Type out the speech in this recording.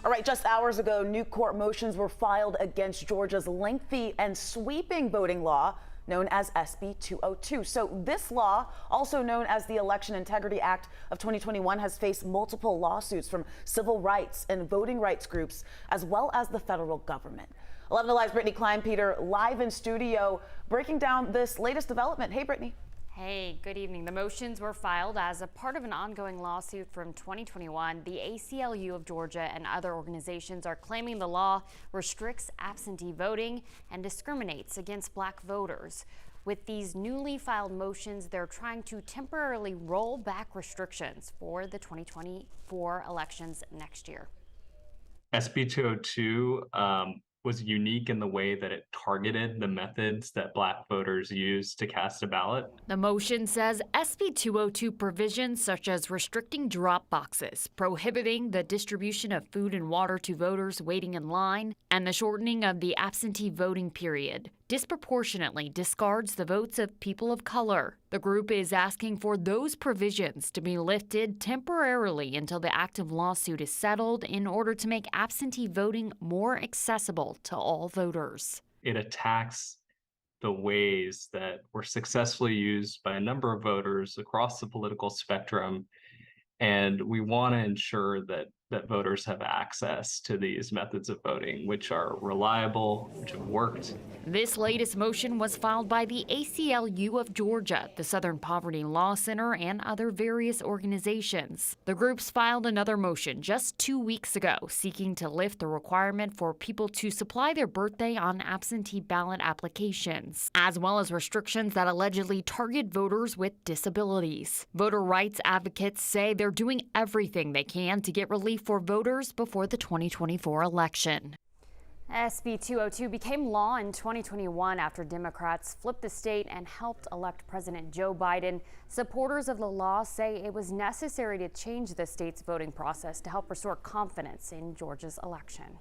All right, just hours ago, new court motions were filed against Georgia's lengthy and sweeping voting law known as SB 202. So this law, also known as the Election Integrity Act of 2021, has faced multiple lawsuits from civil rights and voting rights groups, as well as the federal government. 11 Alive's Brittany Kleinpeter live in studio breaking down this latest development. Hey, Brittany. Hey, good evening. The motions were filed as a part of an ongoing lawsuit from 2021. The ACLU of Georgia and other organizations are claiming the law restricts absentee voting and discriminates against black voters. With these newly filed motions, they're trying to temporarily roll back restrictions for the 2024 elections next year. SB 202 was unique in the way that it targeted the methods that black voters use to cast a ballot. The motion says SB 202 provisions such as restricting drop boxes, prohibiting the distribution of food and water to voters waiting in line, and the shortening of the absentee voting period disproportionately discards the votes of people of color. The group is asking for those provisions to be lifted temporarily until the active lawsuit is settled in order to make absentee voting more accessible to all voters. It attacks the ways that were successfully used by a number of voters across the political spectrum, and we want to ensure that voters have access to these methods of voting, which are reliable, which have worked. This latest motion was filed by the ACLU of Georgia, the Southern Poverty Law Center, and other various organizations. The groups filed another motion just 2 weeks ago, seeking to lift the requirement for people to supply their birthday on absentee ballot applications, as well as restrictions that allegedly target voters with disabilities. Voter rights advocates say they're doing everything they can to get relief for voters before the 2024 election. SB 202 became law in 2021 after Democrats flipped the state and helped elect President Joe Biden. Supporters of the law say it was necessary to change the state's voting process to help restore confidence in Georgia's election.